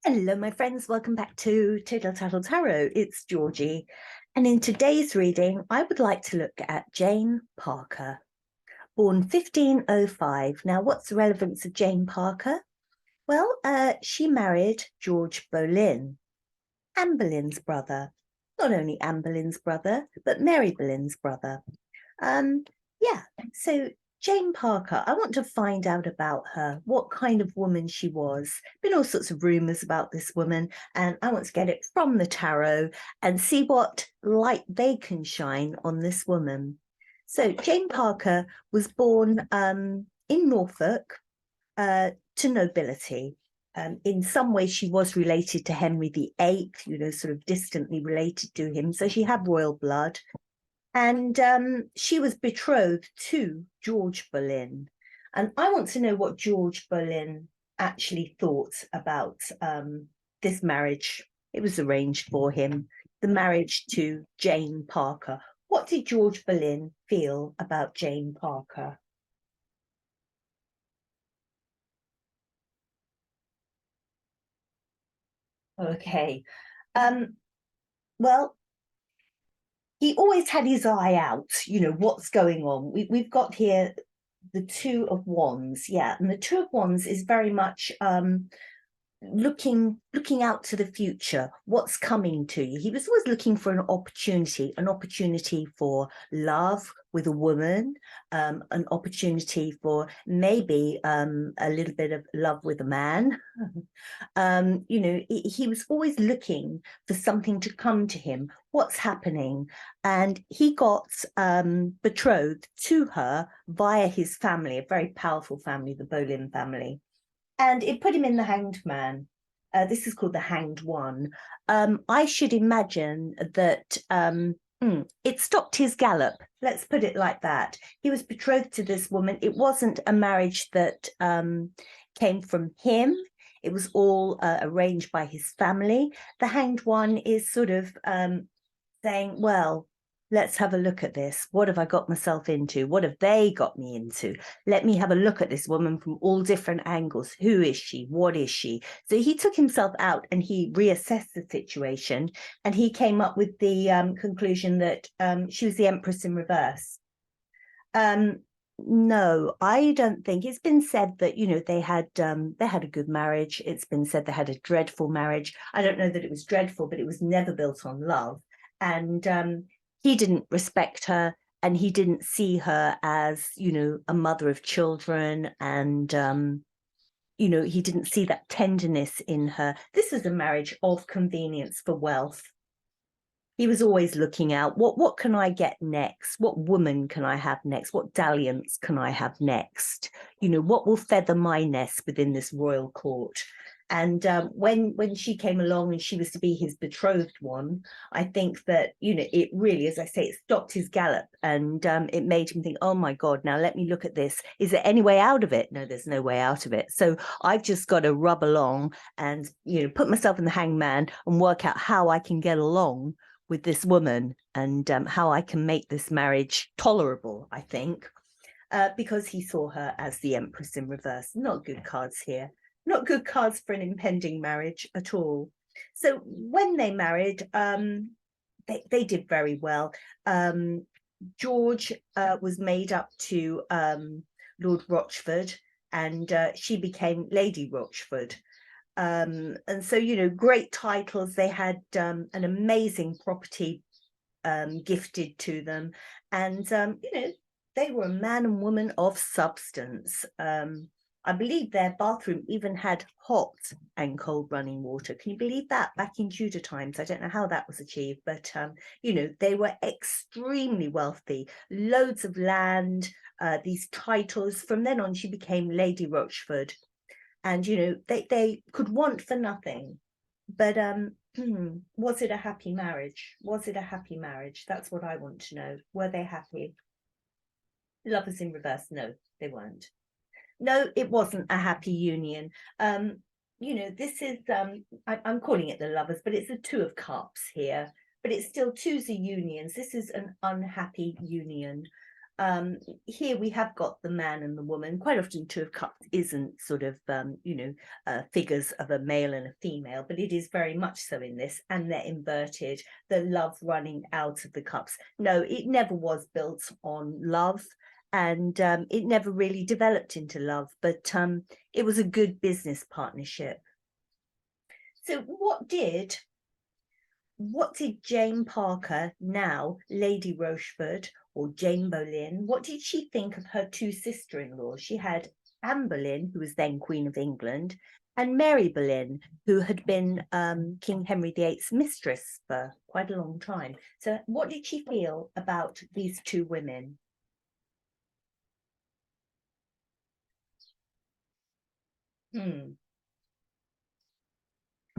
Hello, my friends. Welcome back to Tittle Tattle Tarot. It's Georgie. And in today's reading, I would like to look at Jane Parker, born 1505. Now, what's the relevance of Jane Parker? Well, she married George Boleyn, Anne Boleyn's brother. Not only Anne Boleyn's brother, but Mary Boleyn's brother. Um, yeah, so Jane Parker, I want to find out about her, what kind of woman she was. Been all sorts of rumours about this woman, and I want to get it from the tarot and see what light they can shine on this woman. So Jane Parker was born in Norfolk to nobility. In some way, she was related to Henry VIII, sort of distantly related to him. So she had royal blood. And she was betrothed to George Boleyn. And I want to know what George Boleyn actually thought about this marriage. It was arranged for him, the marriage to Jane Parker. What did George Boleyn feel about Jane Parker? Okay. Um, well, he always had his eye out, what's going on. We've got here the Two of Wands, yeah, and the Two of Wands is very much looking out to the future, what's coming to you. He was always looking for an opportunity for love with a woman, an opportunity for maybe a little bit of love with a man. He was always looking for something to come to him, what's happening. And he got betrothed to her via his family, a very powerful family, the Boleyn family, and it put him in the Hanged Man. This is called the Hanged One. I should imagine that it stopped his gallop. Let's put it like that. He was betrothed to this woman. It wasn't a marriage that came from him. It was all arranged by his family. The Hanged One is sort of saying, well, let's have a look at this. What have I got myself into? What have they got me into? Let me have a look at this woman from all different angles. Who is she? What is she? So he took himself out and he reassessed the situation, and he came up with the conclusion that she was the Empress in reverse. No, I don't think. It's been said that they had a good marriage. It's been said they had a dreadful marriage. I don't know that it was dreadful, but it was never built on love. And he didn't respect her, and he didn't see her as a mother of children, and he didn't see that tenderness in her. This was a marriage of convenience for wealth. He was always looking out, what can I get next? What woman can I have next? What dalliance can I have next? What will feather my nest within this royal court? And when she came along and she was to be his betrothed one, I think that it really, as I say, it stopped his gallop, and it made him think, oh my God, now let me look at this. Is there any way out of it? No, there's no way out of it. So I've just got to rub along and put myself in the hangman and work out how I can get along with this woman, and how I can make this marriage tolerable, I think, because he saw her as the Empress in reverse. Not good cards here. Not good cards for an impending marriage at all. So when they married, they did very well. George was made up to Lord Rochford, and she became Lady Rochford. And so, great titles. They had an amazing property gifted to them. And, they were a man and woman of substance. I believe their bathroom even had hot and cold running water. Can you believe that? Back in Tudor times, I don't know how that was achieved, but, they were extremely wealthy, loads of land, these titles. From then on, she became Lady Rochford. And they could want for nothing. But was it a happy marriage? Was it a happy marriage? That's what I want to know. Were they happy? Lovers in reverse? No, they weren't. No, it wasn't a happy union. This is I'm calling it the lovers, but it's a Two of Cups here, but it's still twos of unions. This is an unhappy union. Here we have got the man and the woman. Quite often Two of Cups isn't sort of figures of a male and a female, but it is very much so in this, and they're inverted, the love running out of the cups. No, it never was built on love, and it never really developed into love, but it was a good business partnership. So what did Jane Parker, now Lady Rochford, or Jane Boleyn, what did she think of her two sister-in-laws? She had Anne Boleyn, who was then Queen of England, and Mary Boleyn, who had been King Henry VIII's mistress for quite a long time. So what did she feel about these two women?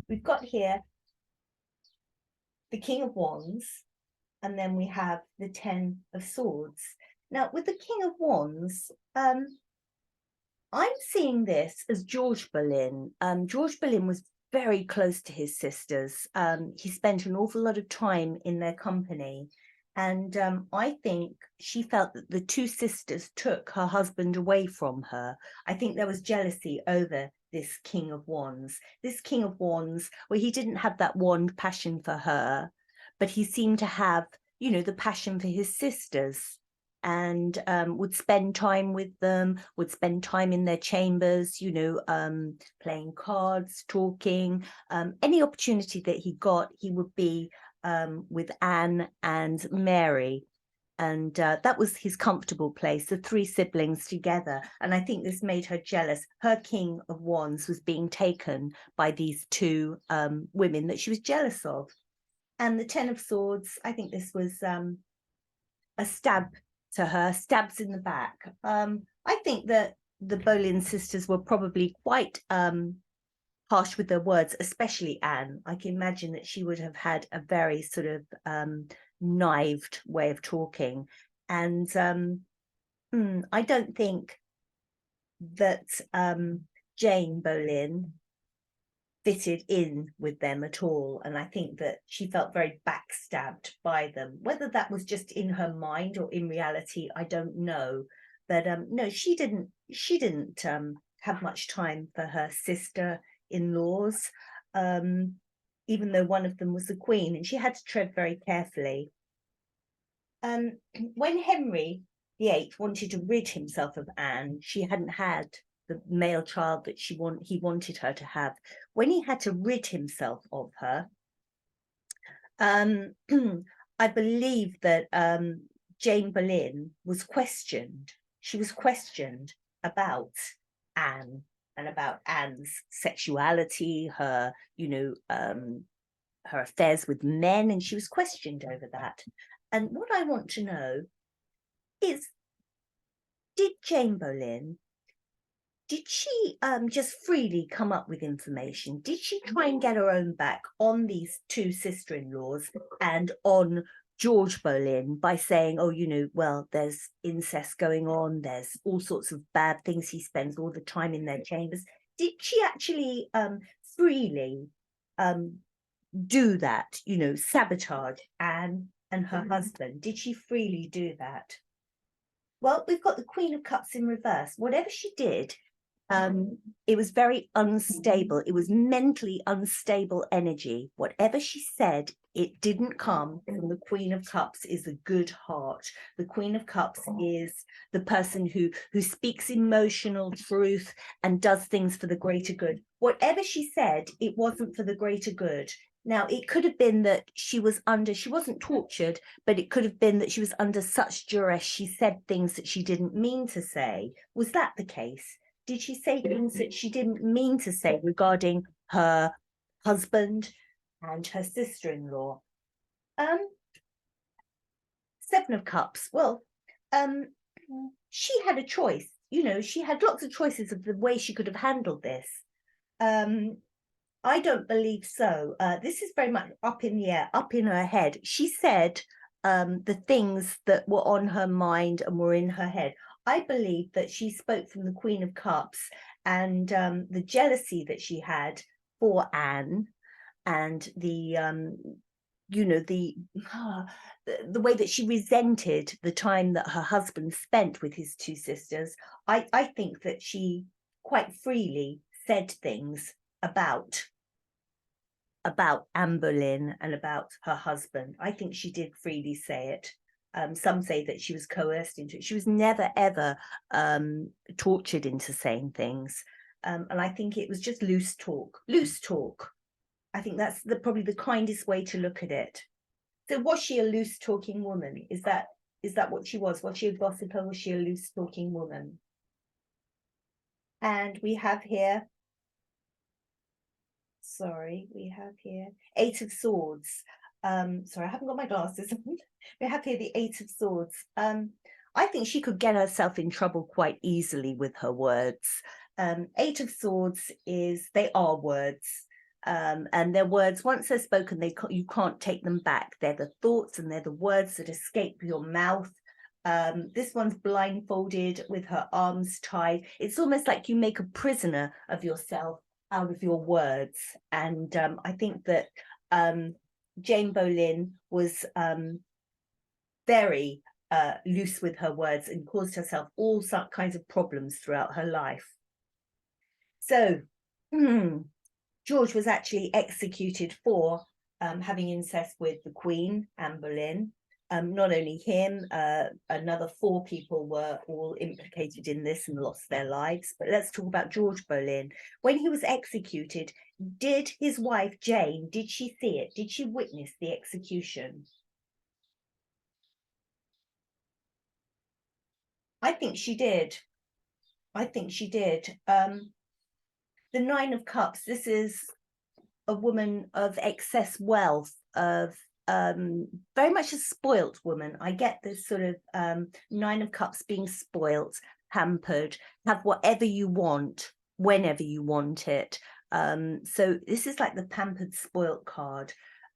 We've got here the King of Wands, and then we have the Ten of Swords. Now, with the King of Wands, I'm seeing this as George Boleyn. George Boleyn was very close to his sisters. He spent an awful lot of time in their company. And I think she felt that the two sisters took her husband away from her. I think there was jealousy over this King of Wands. This King of Wands, well, he didn't have that wand passion for her, but he seemed to have, the passion for his sisters, and would spend time with them, would spend time in their chambers, playing cards, talking. Any opportunity that he got, he would be with Anne and Mary. And that was his comfortable place, the three siblings together. And I think this made her jealous. Her King of Wands was being taken by these two women that she was jealous of. And the Ten of Swords, I think this was a stab to her, stabs in the back. I think that the Boleyn sisters were probably quite harsh with their words, especially Anne. I can imagine that she would have had a very sort of knived way of talking. And I don't think that Jane Boleyn fitted in with them at all, and I think that she felt very backstabbed by them. Whether that was just in her mind or in reality, I don't know. But no, she didn't have much time for her sister-in-laws, even though one of them was the queen, and she had to tread very carefully. When Henry VIII wanted to rid himself of Anne, she hadn't had the male child that he wanted her to have. When he had to rid himself of her, I believe that Jane Boleyn was questioned. She was questioned about Anne and about Anne's sexuality, her, her affairs with men, and she was questioned over that. And what I want to know is, did Jane Boleyn, did she just freely come up with information? Did she try and get her own back on these two sister-in-laws and on George Boleyn by saying, oh, well, there's incest going on, there's all sorts of bad things, he spends all the time in their chambers? Did she actually freely do that, sabotage Anne and her husband? Did she freely do that? Well, we've got the Queen of Cups in reverse. Whatever she did, it was very unstable. It was mentally unstable energy. Whatever she said, it didn't come from the Queen of Cups is a good heart. The Queen of Cups is the person who speaks emotional truth and does things for the greater good. Whatever she said, it wasn't for the greater good. Now, it could have been that she wasn't tortured, but it could have been that she was under such duress, she said things that she didn't mean to say. Was that the case? Did she say things that she didn't mean to say regarding her husband and her sister-in-law? Seven of Cups. Well, she had a choice. She had lots of choices of the way she could have handled this. I don't believe so. This is very much up in the air, up in her head. She said the things that were on her mind and were in her head. I believe that she spoke from the Queen of Cups and the jealousy that she had for Anne, and the you know, the way that she resented the time that her husband spent with his two sisters. I think that she quite freely said things about Anne Boleyn and about her husband. I think she did freely say it. Some say that she was coerced into it. She was never, ever tortured into saying things. And I think it was just loose talk. Loose talk. I think that's probably the kindest way to look at it. So was she a loose talking woman? Is that what she was? Was she a gossiper? Was she a loose talking woman? And we have here, sorry, we have here Eight of Swords. Sorry, I haven't got my glasses on. We have here the Eight of Swords. I think she could get herself in trouble quite easily with her words. Eight of Swords they are words. And they're words, once they're spoken, you can't take them back. They're the thoughts and they're the words that escape your mouth. This one's blindfolded with her arms tied. It's almost like you make a prisoner of yourself out of your words. And I think that Jane Boleyn was very loose with her words and caused herself all kinds of problems throughout her life. So George was actually executed for having incest with the Queen, Anne Boleyn. Not only him, another 4 people were all implicated in this and lost their lives. But let's talk about George Boleyn. When he was executed, did his wife Jane, did she see it? Did she witness the execution? I think she did. I think she did. The Nine of Cups, this is a woman of excess wealth, of very much a spoilt woman. I get this sort of Nine of Cups being spoilt, pampered, have whatever you want, whenever you want it. So this is like the pampered, spoilt card,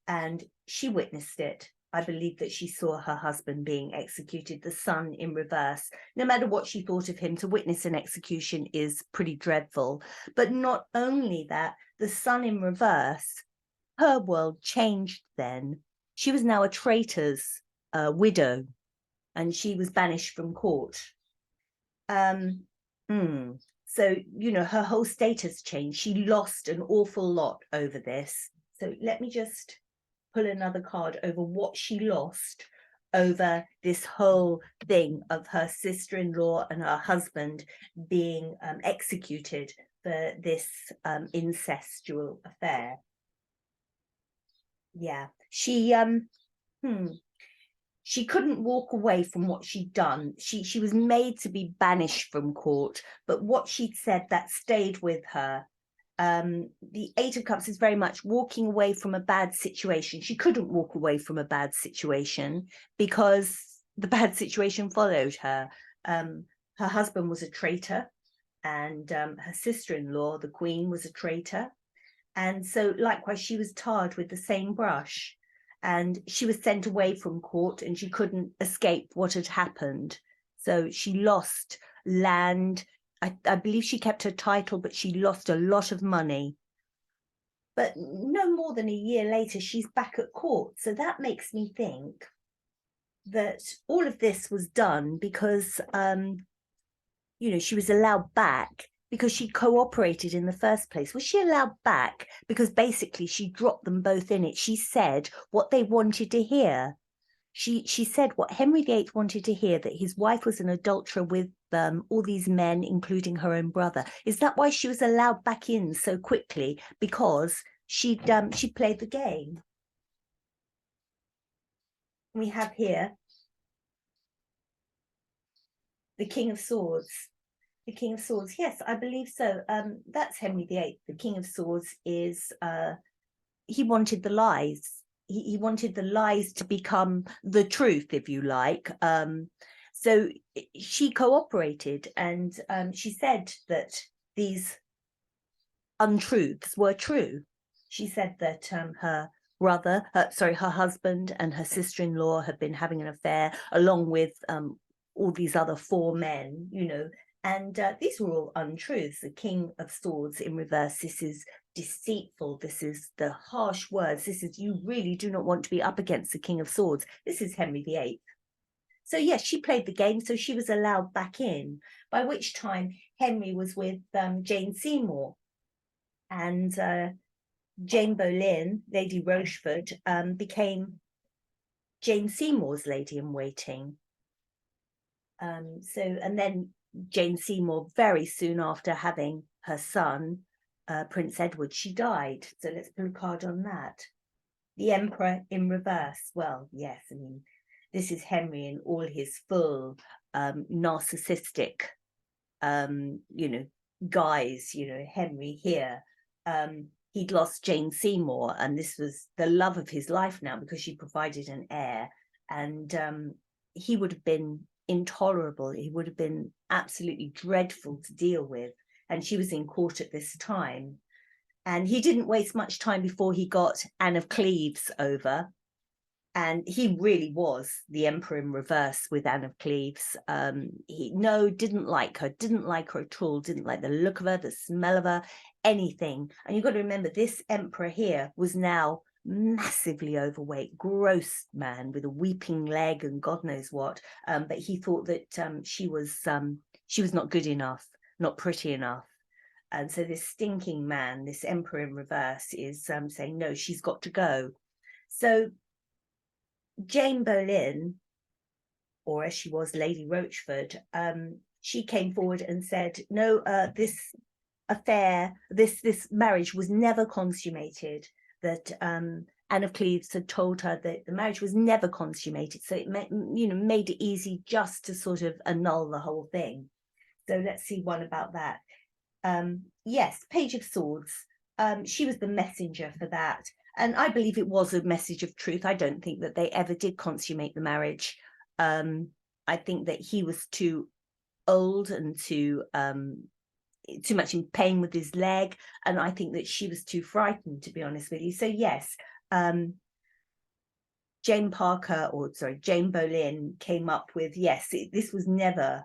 and she witnessed it. I believe that she saw her husband being executed, the sun in reverse. No matter what she thought of him, to witness an execution is pretty dreadful. But not only that, the sun in reverse, her world changed then. She was now a traitor's widow, and she was banished from court. So, you know, her whole status changed. She lost an awful lot over this. So let me just pull another card over what she lost over this whole thing of her sister-in-law and her husband being executed for this incestual affair. Yeah, she couldn't walk away from what she'd done. She was made to be banished from court, but what she'd said, that stayed with her. The Eight of Cups is very much walking away from a bad situation. She couldn't walk away from a bad situation because the bad situation followed her. Her husband was a traitor, and her sister-in-law, the Queen, was a traitor. And so likewise, she was tarred with the same brush, and she was sent away from court, and she couldn't escape what had happened. So she lost land. I believe she kept her title, but she lost a lot of money. But no more than a year later, she's back at court. So that makes me think that all of this was done because, you know, she was allowed back because she cooperated in the first place. Was she allowed back because basically she dropped them both in it? She said what they wanted to hear. She said what Henry VIII wanted to hear, that his wife was an adulterer with all these men, including her own brother. Is that why she was allowed back in so quickly? Because she played the game. We have here the King of Swords. The King of Swords, yes, I believe so. That's Henry VIII. The King of Swords is, he wanted the lies. He wanted the lies to become the truth, if you like. So she cooperated, and she said that these untruths were true. She said that her husband and her sister-in-law had been having an affair, along with all these other 4 men, you know, And these were all untruths. The King of Swords in reverse, this is deceitful, this is the harsh words, this is, you really do not want to be up against the King of Swords. This is Henry VIII. So yes, she played the game, so she was allowed back in, by which time Henry was with Jane Seymour. And Jane Boleyn, Lady Rochford, became Jane Seymour's lady-in-waiting. And then Jane Seymour, very soon after having her son, Prince Edward, she died. So let's put a card on that. The Emperor in reverse. Well, yes, I mean, this is Henry in all his full narcissistic, guise, Henry here. He'd lost Jane Seymour, and this was the love of his life now because she provided an heir. And he would have been intolerable. He would have been absolutely dreadful to deal with. And she was in court at this time. And he didn't waste much time before he got Anne of Cleves over. And he really was the Emperor in reverse with Anne of Cleves. He didn't like her at all, didn't like the look of her, the smell of her, anything. And you've got to remember, this Emperor here was now massively overweight, gross man with a weeping leg and God knows what. But he thought that she was not good enough, not pretty enough. And so this stinking man, this Emperor in reverse, is saying, no, she's got to go. So Jane Boleyn, or as she was, Lady Rochford, she came forward and said, no, this affair, this marriage was never consummated, that Anne of Cleves had told her that the marriage was never consummated. So it made it easy just to sort of annul the whole thing. So let's see one about that. Yes, Page of Swords. She was the messenger for that. And I believe it was a message of truth. I don't think that they ever did consummate the marriage. I think that he was too old and too much in pain with his leg. And I think that she was too frightened, to be honest with you. So yes, Jane Boleyn came up with, yes, this was never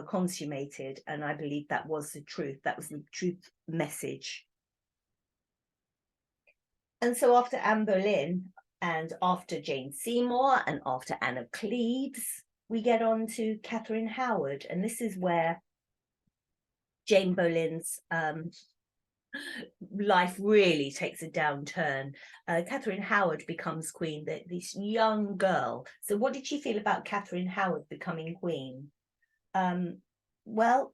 consummated. And I believe that was the truth. That was the truth message. And so after Anne Boleyn and after Jane Seymour and after Anne of Cleves, we get on to Catherine Howard. And this is where Jane Boleyn's life really takes a downturn. Catherine Howard becomes queen, this young girl. So what did she feel about Catherine Howard becoming queen? Well,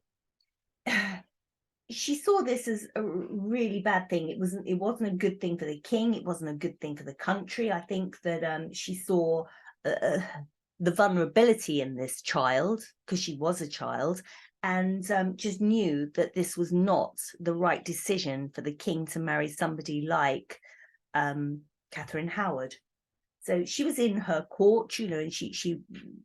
she saw this as a really bad thing. It wasn't a good thing for the king. It wasn't a good thing for the country. I think that she saw the vulnerability in this child, because she was a child, and just knew that this was not the right decision for the king to marry somebody like Catherine Howard. So she was in her court, and she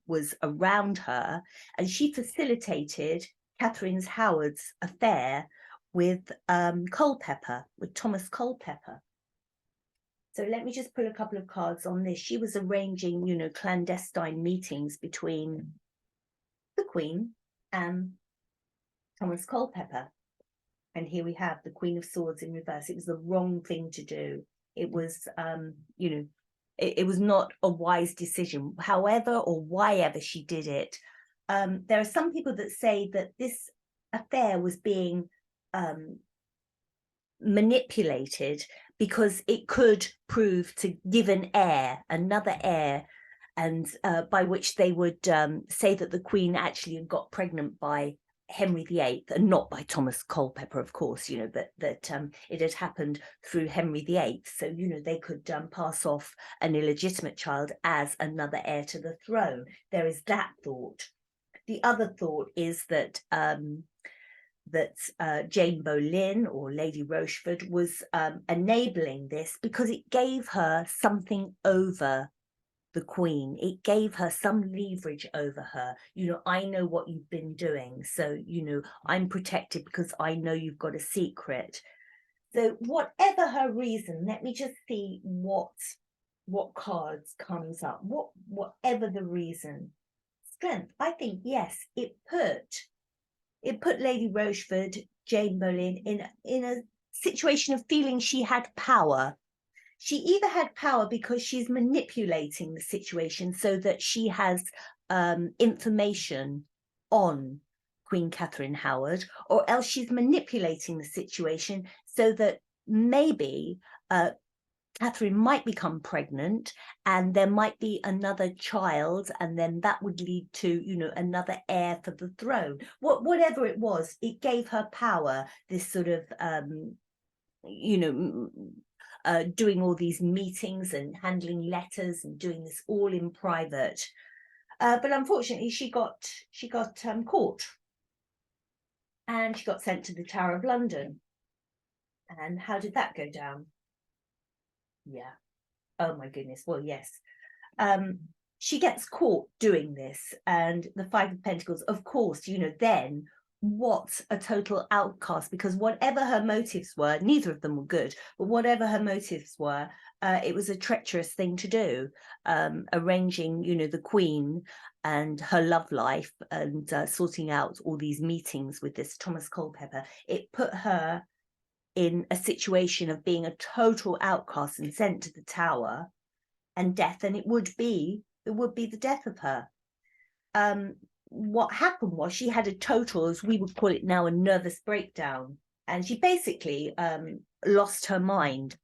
was around her, and she facilitated Catherine Howard's affair with Culpeper, with Thomas Culpeper. So let me just pull a couple of cards on this. She was arranging, clandestine meetings between the Queen and Thomas Culpeper. And here we have the Queen of Swords in reverse. It was the wrong thing to do. It was, it was not a wise decision, however or why ever she did it. There are some people that say that this affair was being manipulated because it could prove to give another heir, and by which they would say that the Queen actually had got pregnant by Henry VIII and not by Thomas Culpeper, of course, but that it had happened through Henry VIII. So, they could pass off an illegitimate child as another heir to the throne. There is that thought. The other thought is that Jane Boleyn, or Lady Rochford, was enabling this because it gave her something over the Queen. It gave her some leverage over her. I know what you've been doing, so I'm protected because I know you've got a secret. So whatever her reason, let me just see what cards comes up. Whatever the reason, strength. I think yes, it put it put Lady Rochford, Jane Boleyn, in a situation of feeling she had power. She either had power because she's manipulating the situation so that she has information on Queen Catherine Howard, or else she's manipulating the situation so that maybe Catherine might become pregnant and there might be another child, and then that would lead to, you know, another heir for the throne. Whatever it was, it gave her power, this sort of, you know, doing all these meetings and handling letters and doing this all in private. But unfortunately, she got caught, and she got sent to the Tower of London. And how did that go down? Yeah. Oh my goodness. Well, yes. She gets caught doing this, and the Five of Pentacles, of course, you know, then what a total outcast, because whatever her motives were, neither of them were good, but whatever her motives were, it was a treacherous thing to do, arranging, you know, the Queen and her love life, and sorting out all these meetings with this Thomas Culpeper. It put her in a situation of being a total outcast and sent to the Tower and death, and it would be the death of her. What happened was she had a total, as we would call it now, a nervous breakdown, and she basically lost her mind.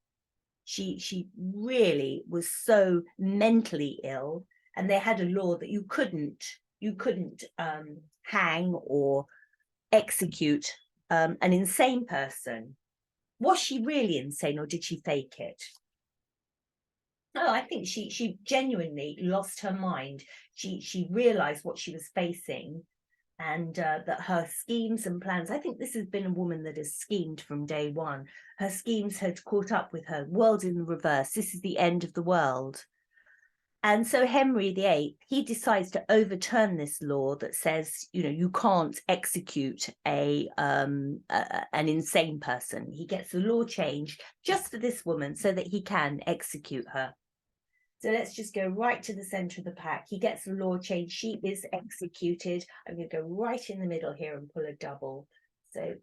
She really was so mentally ill, and they had a law that you couldn't hang or execute an insane person. Was she really insane, or did she fake it? Oh, I think she genuinely lost her mind. She realized what she was facing, and that her schemes and plans, I think this has been a woman that has schemed from day one. Her schemes had caught up with her. World in reverse. This is the end of the world. And so Henry VIII, he decides to overturn this law that says, you know, you can't execute an insane person. He gets the law changed just for this woman so that he can execute her. So let's just go right to the center of the pack. He gets the law changed. She is executed. I'm going to go right in the middle here and pull a double. So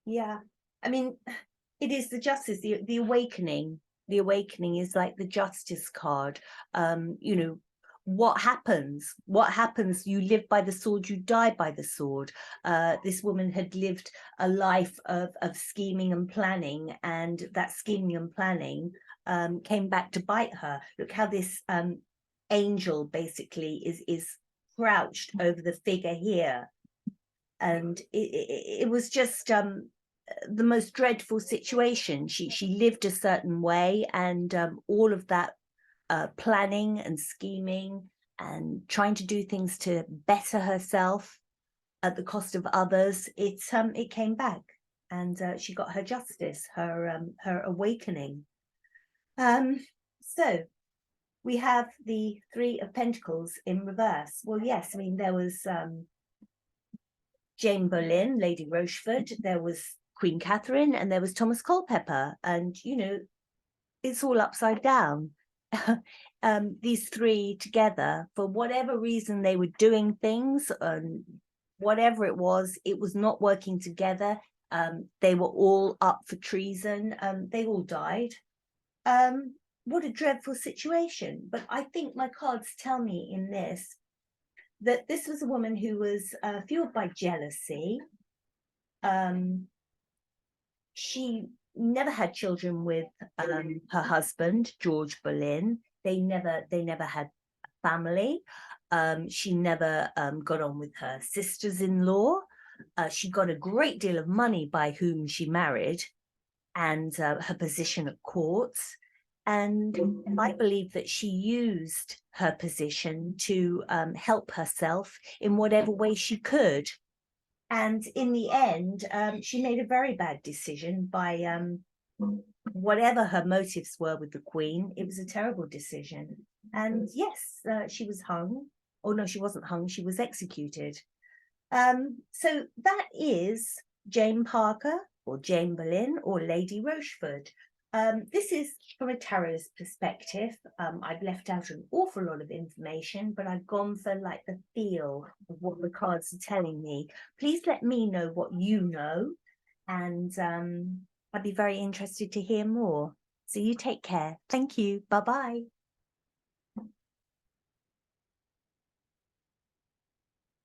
yeah, I mean, it is the justice, the awakening. The awakening is like the justice card. You know, what happens? You live by the sword, you die by the sword. This woman had lived a life of scheming and planning, and that scheming and planning came back to bite her. Look how this angel basically is crouched over the figure here, and it was just the most dreadful situation. She lived a certain way, and all of that planning and scheming and trying to do things to better herself at the cost of others, it came back, and she got her justice, her awakening. So we have the Three of Pentacles in reverse. Well, yes, I mean, there was Jane Boleyn, Lady Rochford, there was Queen Catherine, and there was Thomas Culpeper, and you know, it's all upside down. These three together, for whatever reason, they were doing things, and whatever it was not working together. They were all up for treason. They all died. What a dreadful situation. But I think my cards tell me in this that this was a woman who was fueled by jealousy. She never had children with her husband, George Boleyn. They never had a family. She never got on with her sisters-in-law. She got a great deal of money by whom she married, and her position at courts. And I believe that she used her position to help herself in whatever way she could. And in the end, she made a very bad decision by whatever her motives were with the Queen. It was a terrible decision. And yes, she was hung. Oh, no, she wasn't hung. She was executed. So that is Jane Parker, or Jane Boleyn, or Lady Rochford. This is from a tarot's perspective. I've left out an awful lot of information, but I've gone for like the feel of what the cards are telling me. Please let me know what you know, and I'd be very interested to hear more. So you take care. Thank you. Bye-bye.